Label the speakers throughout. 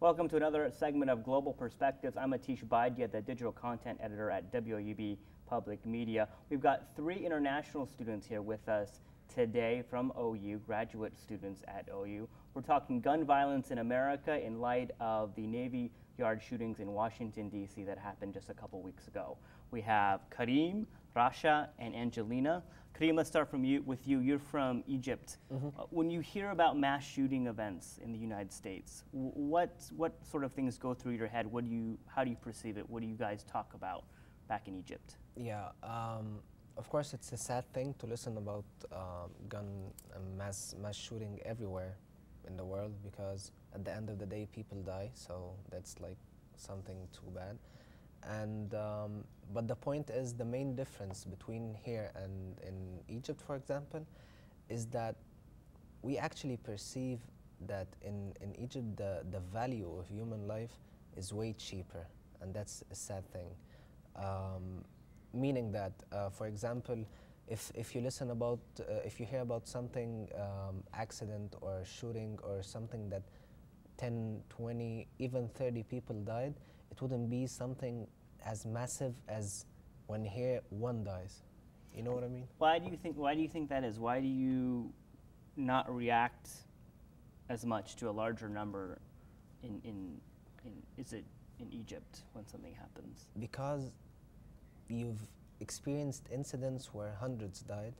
Speaker 1: Welcome to another segment of Global Perspectives. I'm Atish Baidia, the digital content editor at WOUB Public Media. We've got 3 international students here with us today from OU, graduate students at OU. We're talking gun violence in America in light of the Navy Yard shootings in Washington, D.C. that happened just a couple weeks ago. We have Karim, Rasha, and Angelina. Karim, let's start with you. You're from Egypt. When you hear about mass shooting events in the United States, what sort of things go through your head? How do you perceive it? What do you guys talk about back in Egypt?
Speaker 2: Yeah, of course it's a sad thing to listen about gun and mass shooting everywhere in the world, because at the end of the day people die, so that's like something too bad. And but the point is, the main difference between here and in Egypt, for example, is that we actually perceive that in Egypt the value of human life is way cheaper, and that's a sad thing. Meaning that, for example, if you listen about, if you hear about something, accident or shooting or something that 10, 20, even 30 people died, it wouldn't be something as massive as when here one dies. You know what I mean?
Speaker 1: Why do you think that is? Why do you not react as much to a larger number in Egypt when something happens?
Speaker 2: Because you've experienced incidents where hundreds died,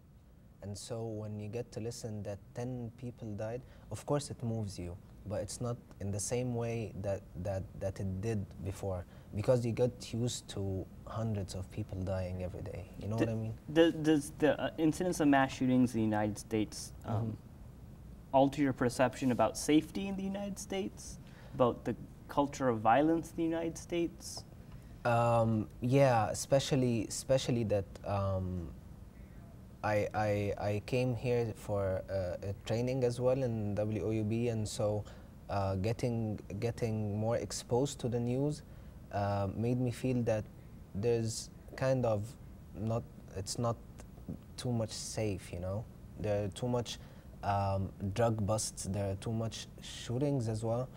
Speaker 2: and so when you get to listen that 10 people died, of course it moves you, but it's not in the same way that it did before, because you got used to hundreds of people dying every day. You know what I mean?
Speaker 1: Does the incidence of mass shootings in the United States alter your perception about safety in the United States, about the culture of violence in the United States? Yeah, especially that I came here for a training as well in WOUB, and so getting more exposed to the news made me feel that there's kind of it's not too much safe, you know? There are too much drug busts, there are too much shootings as well,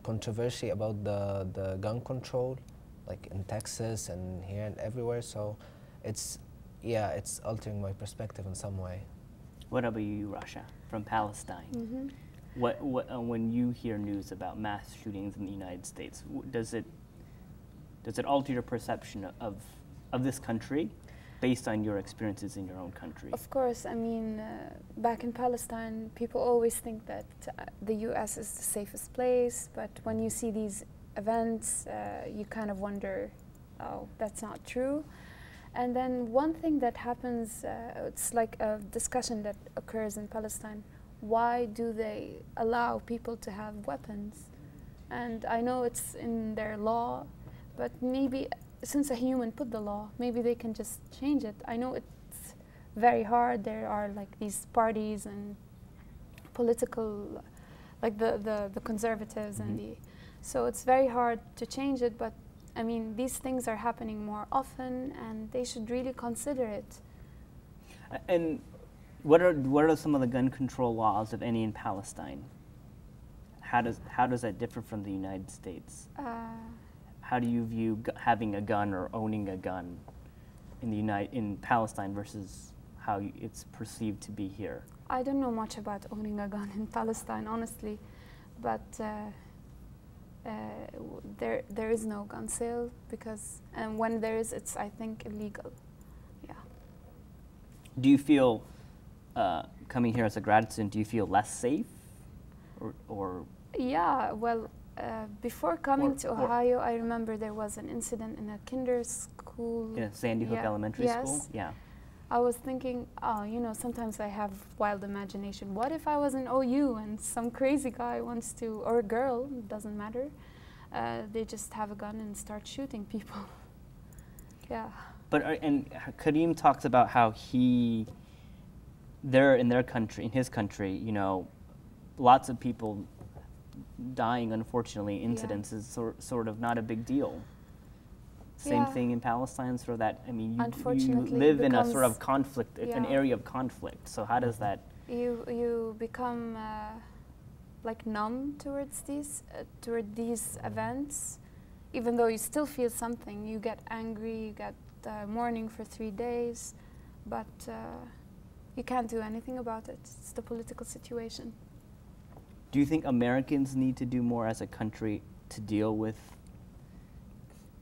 Speaker 1: controversy about the gun control, like in Texas and here and everywhere, so it's altering my perspective in some way. What about you, Rasha, from Palestine? When you hear news about mass shootings in the United States, does it alter your perception of this country based on your experiences in your own country?
Speaker 3: Of course. I mean, back in Palestine, people always think that the U.S. is the safest place, but when you see these events, you kind of wonder, oh, that's not true. And then one thing that happens, it's like a discussion that occurs in Palestine. Why do they allow people to have weapons? And I know it's in their law, but maybe since a human put the law, maybe they can just change it. I know it's very hard. There are like these parties and political, like the conservatives and the, so it's very hard to change it, but I mean, these things are happening more often, and they should really consider it.
Speaker 1: And what are some of the gun control laws, if any, in Palestine? How does that differ from the United States? How do you view having a gun or owning a gun in Palestine versus how it's perceived to be here?
Speaker 3: I don't know much about owning a gun in Palestine, honestly, but there is no gun sale, because when there is, it's, I think, illegal. Yeah.
Speaker 1: Do you feel coming here as a grad student, do you feel less safe, or? Yeah.
Speaker 3: Well, before coming to Ohio, I remember there was an incident in a kinder school.
Speaker 1: Yeah, Sandy Hook Elementary School. Yeah.
Speaker 3: I was thinking, oh, you know, sometimes I have wild imagination. What if I was in OU and some crazy guy wants to, or a girl, it doesn't matter, they just have a gun and start shooting people. Yeah.
Speaker 1: But and Karim talks about how in his country, you know, lots of people dying, unfortunately, incidents is sort of not a big deal. Same thing in Palestine, sort of that, I mean, you live in a sort of conflict, an area of conflict, so how does that?
Speaker 3: You become like numb towards these events, even though you still feel something. You get angry, you get mourning for 3 days, but you can't do anything about it. It's the political situation.
Speaker 4: Do you think Americans need to do more as a country to deal with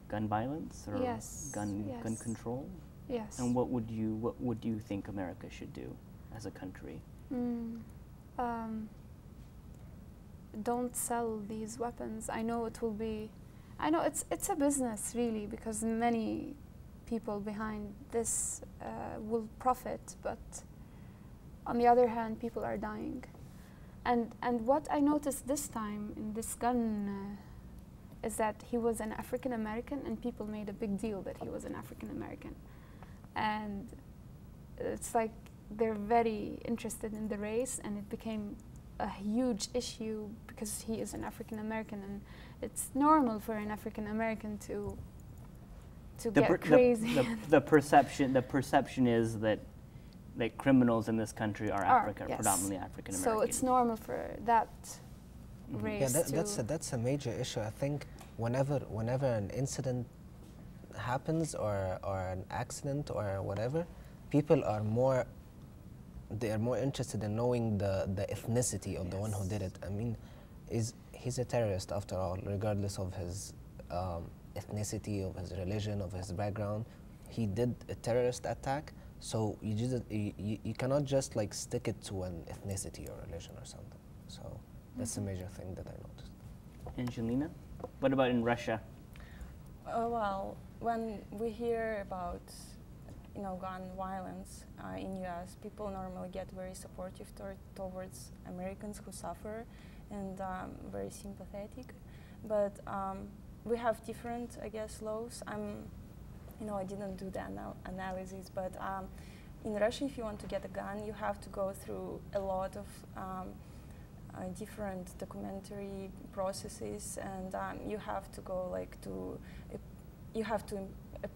Speaker 4: gun violence or
Speaker 3: Yes,
Speaker 4: gun
Speaker 3: yes.
Speaker 4: control?
Speaker 3: Yes.
Speaker 4: And what would you think America should do as a country?
Speaker 3: Don't sell these weapons. I know it's a business really, because many people behind this will profit, but on the other hand, people are dying. And what I noticed this time in this gun is that he was an African American, and people made a big deal that he was an African American. And it's like they're very interested in the race, and it became a huge issue because he is an African American, and it's normal for an African American to get crazy.
Speaker 4: The perception is that criminals in this country are
Speaker 3: Yes.
Speaker 4: predominantly African American.
Speaker 3: So it's normal for that race
Speaker 1: That's a major issue. I think whenever an incident happens or an accident or whatever, people are more interested in knowing the ethnicity of the one who did it. I mean, he's a terrorist after all, regardless of his ethnicity, of his religion, of his background. He did a terrorist attack, so you cannot just like stick it to an ethnicity or religion or something. So that's a major thing that I noticed.
Speaker 4: Angelina, what about in Russia?
Speaker 5: Well, when we hear about gun violence in US, people normally get very supportive towards Americans who suffer, and very sympathetic. But we have different, I guess, laws. I didn't do the analysis, but in Russia, if you want to get a gun, you have to go through a lot of different documentary processes, and you have to go you have to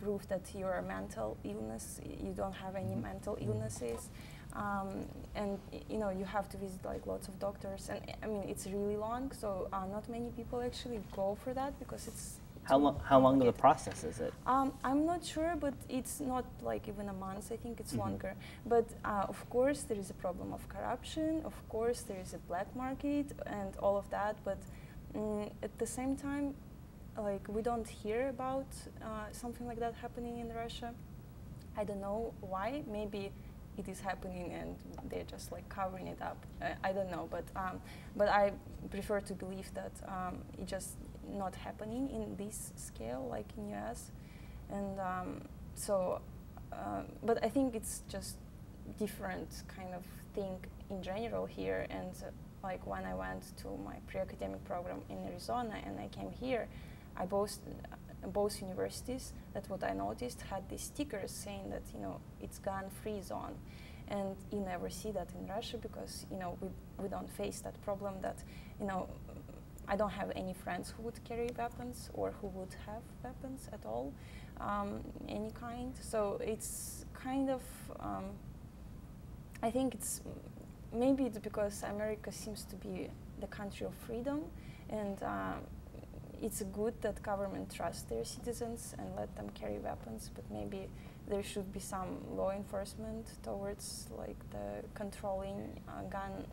Speaker 5: prove that you're a mental illness, you don't have any mental illnesses, and you have to visit lots of doctors, and I mean it's really long. So not many people actually go for that because it's
Speaker 4: how long of a process is it?
Speaker 5: I'm not sure, but it's not even a month. I think it's longer. But of course there is a problem of corruption. Of course there is a black market and all of that. But at the same time, we don't hear about something like that happening in Russia. I don't know why. Maybe it is happening and they're just covering it up. I don't know, but I prefer to believe that it just not happening in this scale like in US, and but I think it's just different kind of thing in general here. And when I went to my pre-academic program in Arizona and I came here, both universities, that what I noticed, had these stickers saying that it's gun-free zone, and you never see that in Russia because we don't face that problem. That I don't have any friends who would carry weapons or who would have weapons at all, any kind. So it's kind of I think maybe it's because America seems to be the country of freedom, and it's good that government trusts their citizens and let them carry weapons, but maybe there should be some law enforcement towards the controlling gun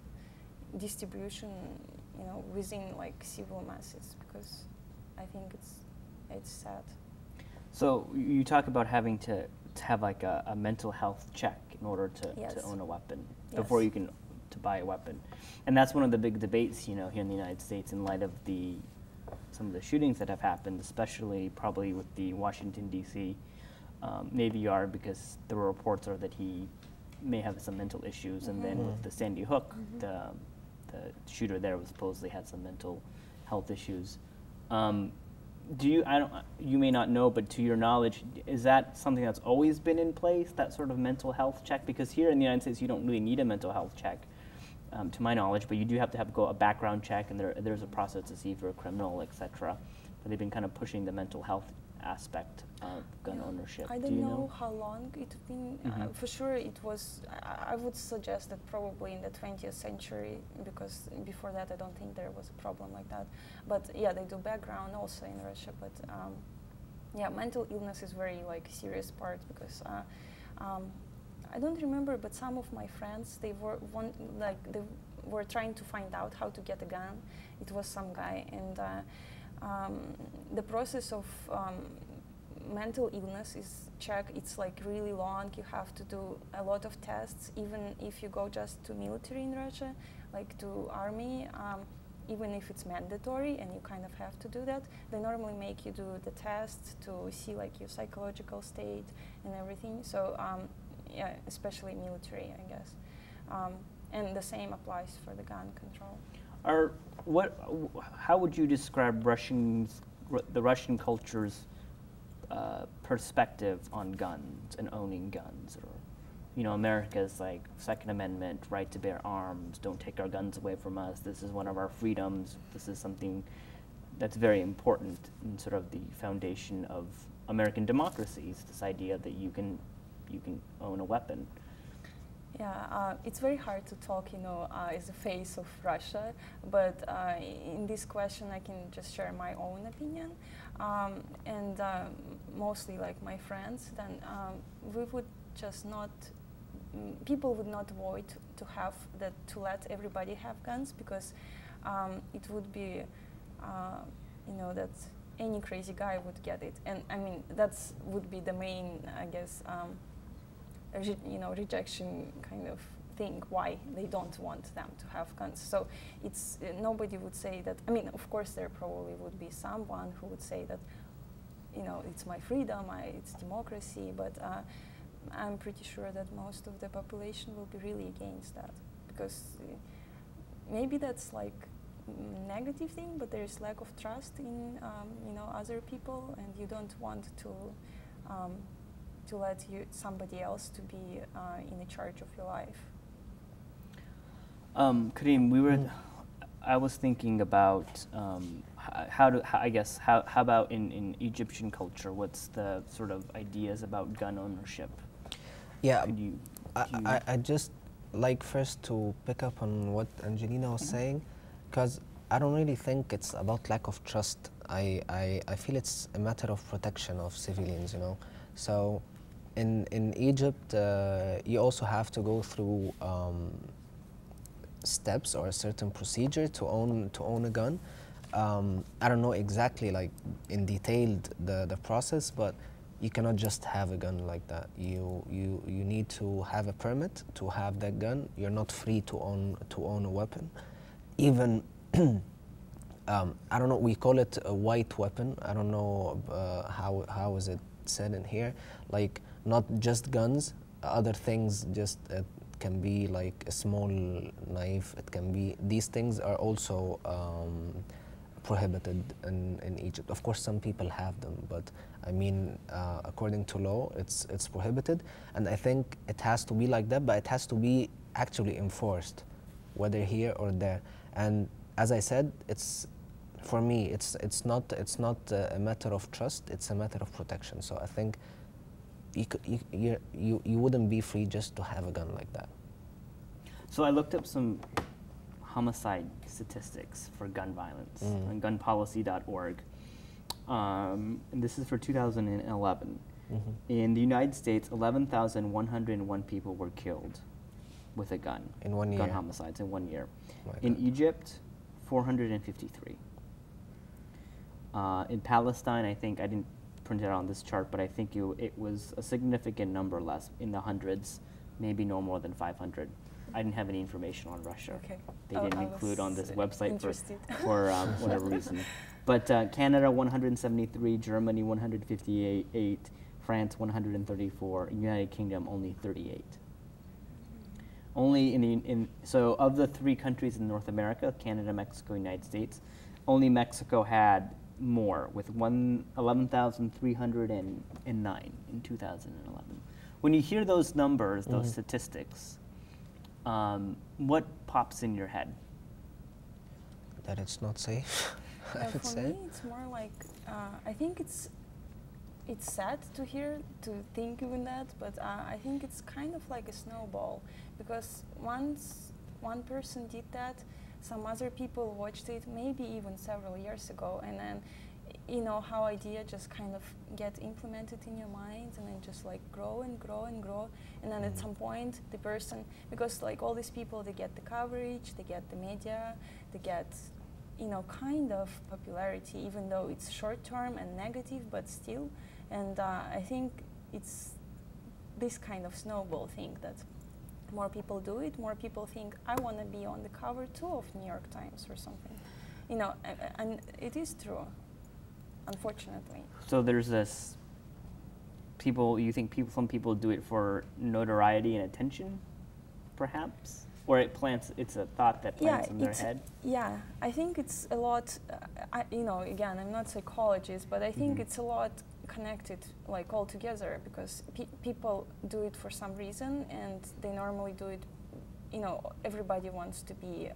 Speaker 5: distribution, within civil masses, because I think it's sad.
Speaker 4: So you talk about having to have a mental health check in order to own a weapon before you can to buy a weapon, and that's one of the big debates here in the United States in light of some of the shootings that have happened, especially probably with the Washington, D.C. Navy Yard, because the reports are that he may have some mental issues, and then with the Sandy Hook, the shooter there was supposedly had some mental health issues. You may not know, but to your knowledge, is that something that's always been in place, that sort of mental health check? Because here in the United States, you don't really need a mental health check, to my knowledge, but you do have to go a background check, and there's a process to see if you're a criminal, etc. But they've been kind of pushing the mental health aspect of gun ownership?
Speaker 5: I don't know how long it's been. For sure, it was. I would suggest that probably in the 20th century, because before that, I don't think there was a problem like that. But yeah, they do background also in Russia. But yeah, mental illness is very like serious part because I don't remember, but some of my friends they were trying to find out how to get a gun. It was some guy and. The process of mental illness is it's like really long. You have to do a lot of tests, even if you go just to military in Russia, like to army, even if it's mandatory and you kind of have to do that, they normally make you do the tests to see like your psychological state and everything. So yeah, especially military, I guess. And the same applies for the gun control.
Speaker 4: How would you describe the Russian culture's perspective on guns and owning guns? Or, you know, America's like Second Amendment, right to bear arms, don't take our guns away from us. This is one of our freedoms. This is something that's very important in sort of the foundation of American democracy. Is this idea that you can own a weapon.
Speaker 5: Yeah, it's very hard to talk, you know, as the face of Russia, but in this question I can just share my own opinion, and mostly like my friends, then we would just not, people would not vote to have that, to let everybody have guns, because it would be, you know, that any crazy guy would get it, and I mean that's would be the main, I guess, you know, rejection kind of thing why they don't want them to have guns. So it's nobody would say that. I mean, of course, there probably would be someone who would say that, you know, it's my freedom, it's democracy. But I'm pretty sure that most of the population will be really against that, because maybe that's like negative thing, but there's lack of trust in you know, other people, and you don't want to let somebody else to be in charge of your life.
Speaker 4: Karim, I was thinking about how about in Egyptian culture, what's the sort of ideas about gun ownership?
Speaker 1: Yeah, I just like first to pick up on what Angelina was saying, because I don't really think it's about lack of trust. I feel it's a matter of protection of civilians, you know. So in Egypt, you also have to go through steps or a certain procedure to own a gun. I don't know exactly like in detail the process, but you cannot just have a gun like that. You need to have a permit to have that gun. You're not free to own a weapon. Even I don't know, we call it a white weapon. I don't know how is it said in here. Like not just guns, other things. Just it can be like a small knife. It can be, these things are also prohibited in Egypt. Of course, some people have them, but I mean, according to law, it's prohibited. And I think it has to be like that, but it has to be actually enforced, whether here or there. And as I said, for me, it's not a matter of trust. It's a matter of protection. So I think you wouldn't be free just to have a gun like that.
Speaker 4: So I looked up some homicide statistics for gun violence on gunpolicy.org, and this is for 2011. In the United States, 11,101 people were killed with a gun.
Speaker 1: In 1 year.
Speaker 4: Gun homicides in 1 year.
Speaker 1: My
Speaker 4: in
Speaker 1: God.
Speaker 4: Egypt, 453. In Palestine, I think, I didn't print it out on this chart, but I think it was a significant number less, in the hundreds, maybe no more than 500. I didn't have any information on Russia.
Speaker 5: Okay.
Speaker 4: They didn't include on this website for whatever reason. But Canada, 173, Germany, 158, France, 134, United Kingdom, only 38. Only so of the 3 countries in North America, Canada, Mexico, United States, only Mexico had more, with 11,309 in 2011. When you hear those numbers, those statistics, what pops in your head?
Speaker 1: That it's not safe. I would
Speaker 5: For
Speaker 1: say.
Speaker 5: me, it's more like I think it's it's sad to hear, to think even that, but I think it's kind of like a snowball, because once one person did that, some other people watched it, maybe even several years ago, and then, you know, how idea just kind of get implemented in your mind, and then just like grow and grow and grow, and then at some point the person, because like all these people, they get the coverage, they get the media, they get, you know, kind of popularity, even though it's short term and negative, but still. And I think it's this kind of snowball thing that more people do it, more people think, I want to be on the cover too of New York Times or something. You know, and it is true, unfortunately.
Speaker 4: So there's this, you think some people do it for notoriety and attention, perhaps? Or it's a thought that plants in their head?
Speaker 5: Yeah, I think it's a lot, you know, again, I'm not a psychologist, but I think it's a lot connected, like, all together, because people do it for some reason, and they normally do it, you know, everybody wants to be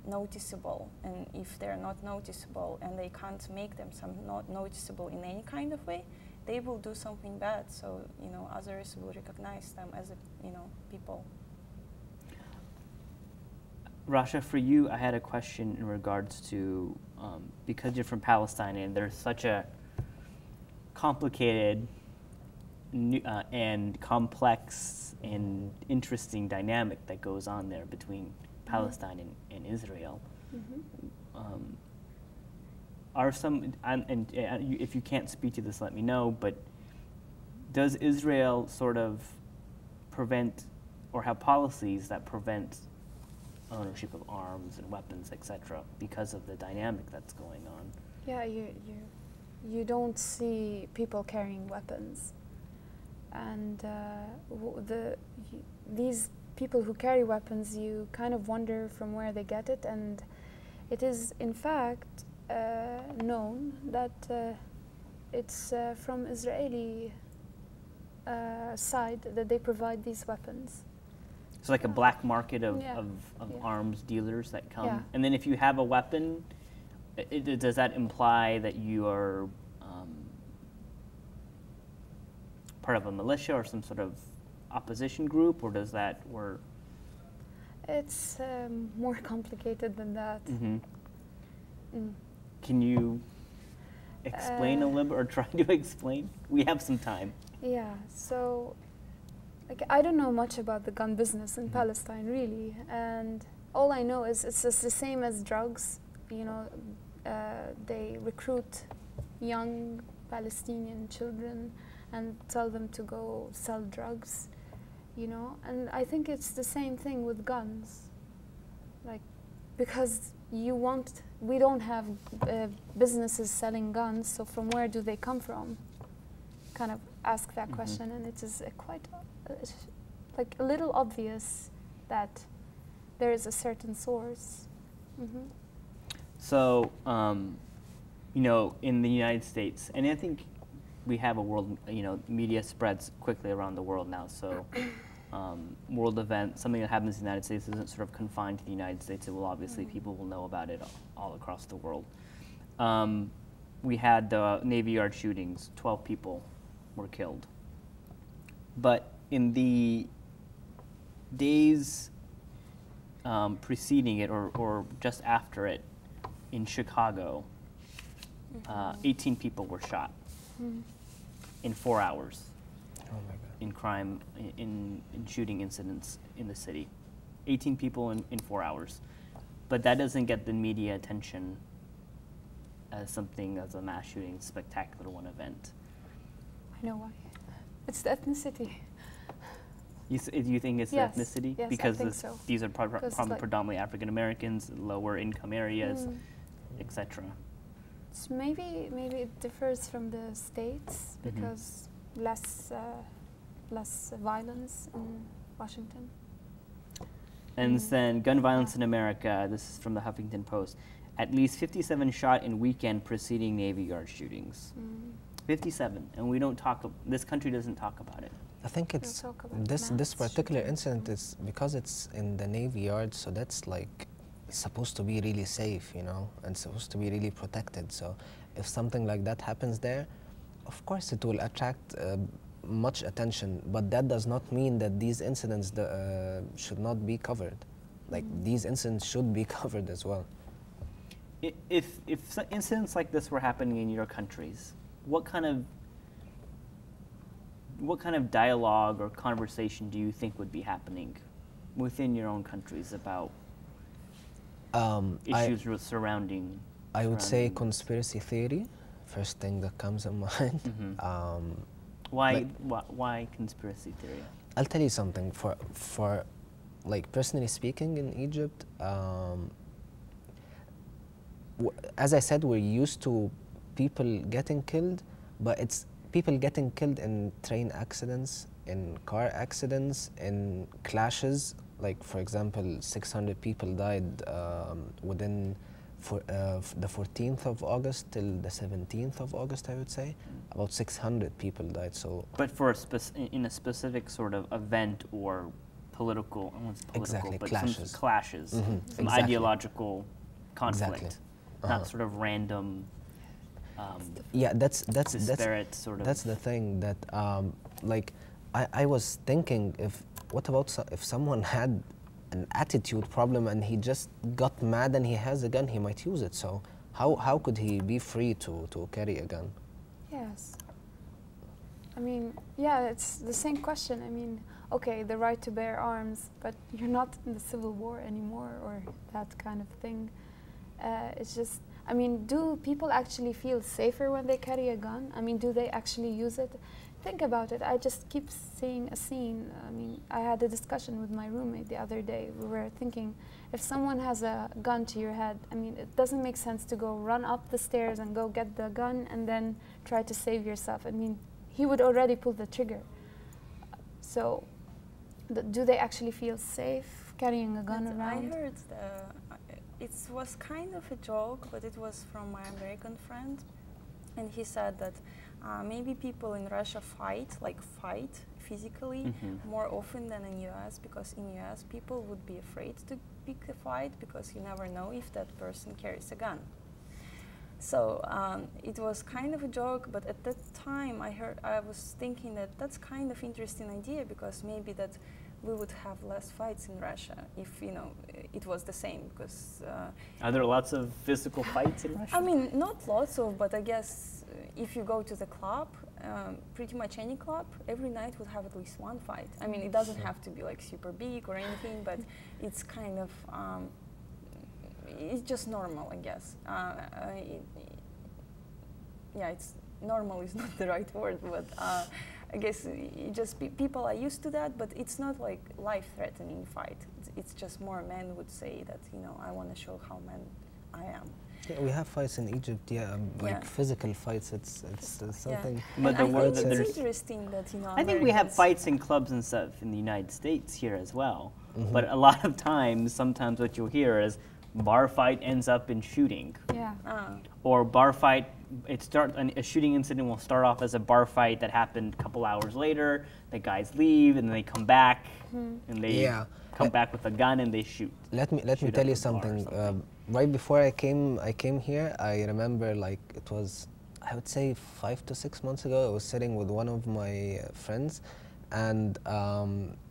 Speaker 5: noticeable, and if they're not noticeable and they can't make them not noticeable in any kind of way, they will do something bad, so, you know, others will recognize them as, you know, people.
Speaker 4: Rasha, for you, I had a question in regards to, because you're from Palestine and there's such a complicated and complex and interesting dynamic that goes on there between Palestine and Israel. Are some, and if you can't speak to this, let me know, but does Israel sort of prevent or have policies that prevent ownership of arms and weapons, etc., because of the dynamic that's going on?
Speaker 3: Yeah, you don't see people carrying weapons, and these people who carry weapons, you kind of wonder from where they get it, and it is in fact known that it's from Israeli side that they provide these weapons.
Speaker 4: It's like a black market of arms dealers that come. Yeah. And then if you have a weapon, does that imply that you are part of a militia or some sort of opposition group, or does that work?
Speaker 3: It's more complicated than that.
Speaker 4: Can you explain a little bit, or try to explain? We have some time.
Speaker 3: Yeah, so I don't know much about the gun business in Palestine, really, and all I know is it's just the same as drugs. You know, they recruit young Palestinian children and tell them to go sell drugs, you know, and I think it's the same thing with guns, like, because we don't have businesses selling guns, so from where do they come from? Kind of ask that question, and it is quite like a little obvious that there is a certain source.
Speaker 4: So, you know, in the United States, and I think we have a world, you know, media spreads quickly around the world now, so world event, something that happens in the United States isn't sort of confined to the United States. It will obviously, people will know about it all across the world. We had the Navy Yard shootings, 12 people were killed. But in the days preceding it, or just after it, in Chicago, 18 people were shot in 4 hours.
Speaker 1: Oh my God.
Speaker 4: In crime, in shooting incidents in the city. 18 people in 4 hours. But that doesn't get the media attention as a mass shooting, spectacular one event.
Speaker 3: I know why. It's the ethnicity.
Speaker 4: You think it's the ethnicity?
Speaker 3: Yes,
Speaker 4: because
Speaker 3: I think so.
Speaker 4: These are probably predominantly African Americans, lower income areas, etc.
Speaker 3: Maybe it differs from the states because less violence in Washington.
Speaker 4: And then gun violence in America. This is from the Huffington Post. At least 57 shot in weekend preceding Navy Yard shootings. 57, and we don't talk. This country doesn't talk about it.
Speaker 1: I think it's this particular incident is because it's in the Navy Yard, so that's like it's supposed to be really safe, you know, and supposed to be really protected. So if something like that happens there, Of course, it will attract much attention, but that does not mean that these incidents should not be covered. Like, these incidents should be covered as well.
Speaker 4: If incidents like this were happening in your countries, what kind of dialogue or conversation do you think would be happening within your own countries about issues surrounding?
Speaker 1: I would say conspiracy theory, first thing that comes in mind.
Speaker 4: Why conspiracy theory?
Speaker 1: I'll tell you something. For like, personally speaking, in Egypt, as I said, we're used to people getting killed, but it's people getting killed in train accidents, in car accidents, in clashes. Like, for example, 600 people died within the 14th of August till the 17th of August, I would say. About 600 people died. So,
Speaker 4: but for in a specific sort of event or political,
Speaker 1: exactly,
Speaker 4: but
Speaker 1: clashes.
Speaker 4: Some clashes, some
Speaker 1: exactly.
Speaker 4: ideological conflict,
Speaker 1: Exactly.
Speaker 4: not sort of random.
Speaker 1: Yeah, that's
Speaker 4: sort of.
Speaker 1: That's the thing that like, I was thinking, what about if someone had an attitude problem and he just got mad and he has a gun, he might use it. So how could he be free to carry a gun?
Speaker 3: Yes. I mean, yeah, it's the same question. I mean, okay, the right to bear arms, but you're not in the Civil War anymore, or that kind of thing. It's just, I mean, do people actually feel safer when they carry a gun? I mean, do they actually use it? Think about it. I just keep seeing a scene. I mean, I had a discussion with my roommate the other day. We were thinking, if someone has a gun to your head, I mean, it doesn't make sense to go run up the stairs and go get the gun and then try to save yourself. I mean, he would already pull the trigger. So, do they actually feel safe carrying a gun around?
Speaker 5: I heard it was kind of a joke, but it was from my American friend, and he said that maybe people in Russia fight physically more often than in US, because in US people would be afraid to pick a fight because you never know if that person carries a gun. So it was kind of a joke, but at that time I was thinking that that's kind of interesting idea, because maybe that we would have less fights in Russia if, you know, it was the same, because...
Speaker 4: Are there lots of physical fights in Russia?
Speaker 5: I mean, not lots of, but I guess if you go to the club, pretty much any club, every night would have at least one fight. I mean, it doesn't have to be like super big or anything, but it's kind of... it's just normal, I guess. Yeah, it's normal is not the right word, but I guess people are used to that, but it's not like life-threatening fight. It's just more men would say that, you know, I want to show how man I am.
Speaker 1: Yeah, we have fights in Egypt, like physical fights. It's something.
Speaker 5: Yeah.
Speaker 4: But the word
Speaker 5: that it's interesting that, you know,
Speaker 4: I think we have fights in clubs and stuff in the United States here as well. But a lot of times, sometimes what you'll hear is bar fight ends up in shooting.
Speaker 3: Yeah.
Speaker 4: Or bar fight, a shooting incident will start off as a bar fight that happened a couple hours later. The guys leave and then they come back and they come back with a gun and they shoot.
Speaker 1: Let me tell you something. Right before I came here, I remember, like, it was, I would say 5 to 6 months ago. I was sitting with one of my friends, and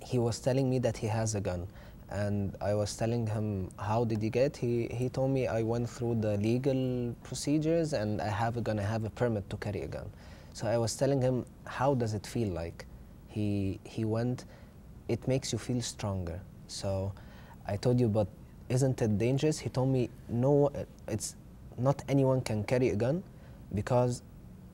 Speaker 1: he was telling me that he has a gun. And I was telling him, how did you get? He told me, I went through the legal procedures and I have a gun, I have a permit to carry a gun. So I was telling him, how does it feel like? He went, it makes you feel stronger. So I told you, but isn't it dangerous? He told me, no, it's not anyone can carry a gun, because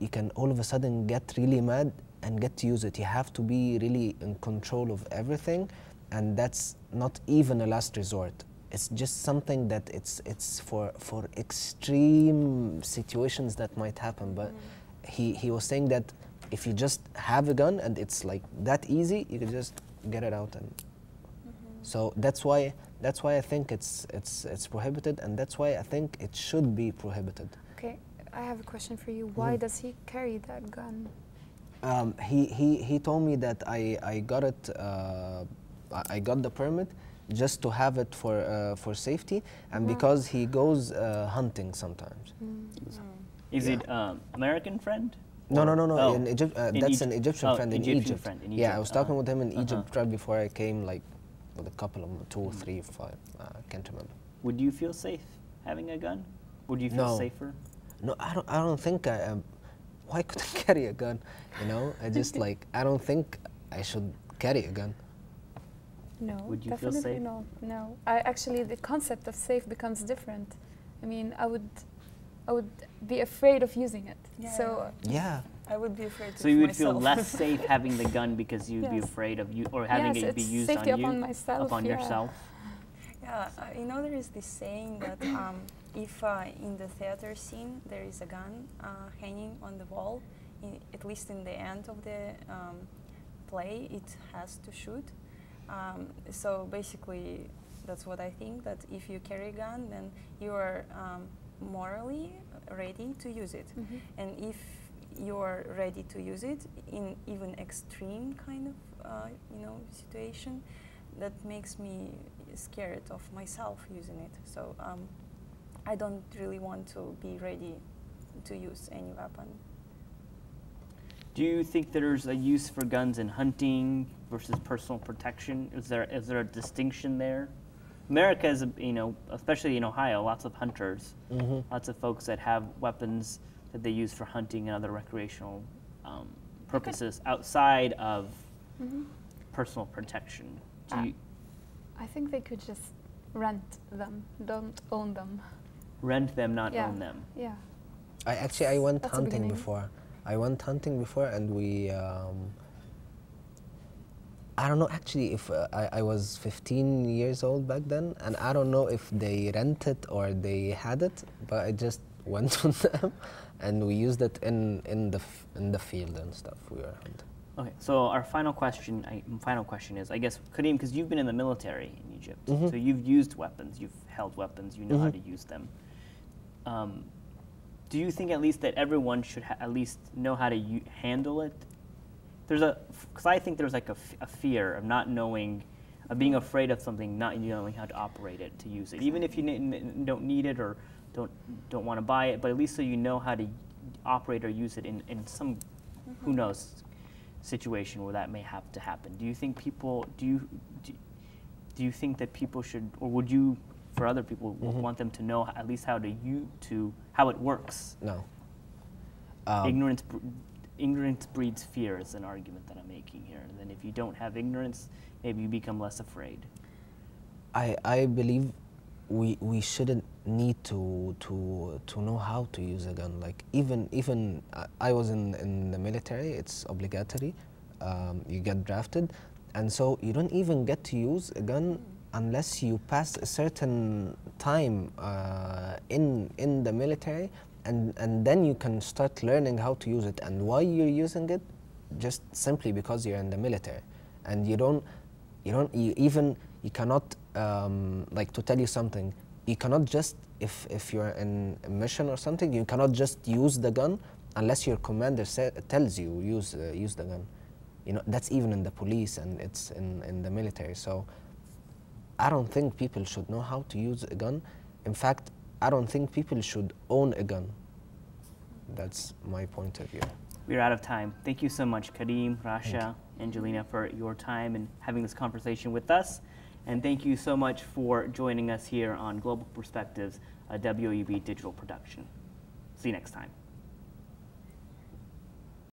Speaker 1: you can all of a sudden get really mad and get to use it. You have to be really in control of everything. And that's not even a last resort. It's just something that it's for extreme situations that might happen. But he was saying that if you just have a gun and it's like that easy, you can just get it out. And so that's why I think it's prohibited, and that's why I think it should be prohibited.
Speaker 3: Okay, I have a question for you. Why does he carry that gun?
Speaker 1: He told me that I got it. I got the permit just to have it for safety, and because he goes hunting sometimes.
Speaker 4: Is it American friend?
Speaker 1: No.
Speaker 4: Oh.
Speaker 1: In Egypt, that's an Egyptian friend in Egypt.
Speaker 4: Friend in Egypt.
Speaker 1: Yeah, I was talking with him in Egypt right before I came, like with a couple of 2, 3, 5. I can't remember.
Speaker 4: Would you feel safe having a gun? Would you feel safer?
Speaker 1: No, I don't think I am. Why could I carry a gun? You know, I just like, I don't think I should carry a gun.
Speaker 3: No,
Speaker 4: would you
Speaker 3: definitely
Speaker 4: feel safe?
Speaker 3: no. No, actually the concept of safe becomes different. I mean, I would be afraid of using it.
Speaker 5: Yeah.
Speaker 3: So
Speaker 1: Yeah.
Speaker 5: I would be afraid.
Speaker 4: So you would feel less safe having the gun because you'd be afraid of you, or having it be used on you,
Speaker 3: upon
Speaker 4: yourself.
Speaker 5: Yeah, you know, there is this saying that if in the theater scene there is a gun hanging on the wall, at least in the end of the play, it has to shoot. So basically, that's what I think, that if you carry a gun, then you are morally ready to use it. And if you are ready to use it in even extreme kind of situation, that makes me scared of myself using it. So I don't really want to be ready to use any weapon.
Speaker 4: Do you think there's a use for guns in hunting versus personal protection? Is there a distinction there? America is, especially in Ohio, lots of hunters, lots of folks that have weapons that they use for hunting and other recreational purposes outside of personal protection.
Speaker 3: I think they could just rent them, don't own them.
Speaker 4: Rent them, not own them.
Speaker 3: Yeah.
Speaker 1: I went hunting before. And we, I don't know actually if I was 15 years old back then, and I don't know if they rented or they had it, but I just went with them, and we used it in the field and stuff. We were hunting.
Speaker 4: Okay, so our final question is, I guess, Karim, because you've been in the military in Egypt, so you've used weapons, you've held weapons, you know how to use them. Do you think at least that everyone should at least know how to handle it? Because I think there's like a fear of not knowing, of being afraid of something, not knowing how to operate it, to use it. Even if you don't need it or don't want to buy it, but at least so you know how to operate or use it in some, who knows, situation where that may have to happen. Do you think people, do you think that people should, or would you, for other people, want them to know at least how how it works?
Speaker 1: No.
Speaker 4: Ignorance breeds fear is an argument that I'm making here. And then if you don't have ignorance, maybe you become less afraid.
Speaker 1: I believe we shouldn't need to know how to use a gun. Like even I was in the military. It's obligatory. You get drafted, and so you don't even get to use a gun unless you pass a certain time in the military, and then you can start learning how to use it. And why you're using it? Just simply because you're in the military, and you cannot, like, to tell you something, you cannot just, if you're in a mission or something, you cannot just use the gun unless your commander tells you use the gun. That's even in the police, and it's in the military. So I don't think people should know how to use a gun. In fact, I don't think people should own a gun. That's my point of view.
Speaker 4: We're out of time. Thank you so much, Karim, Rasha, Angelina, for your time and having this conversation with us. And thank you so much for joining us here on Global Perspectives, a WOUB Digital production. See you next time.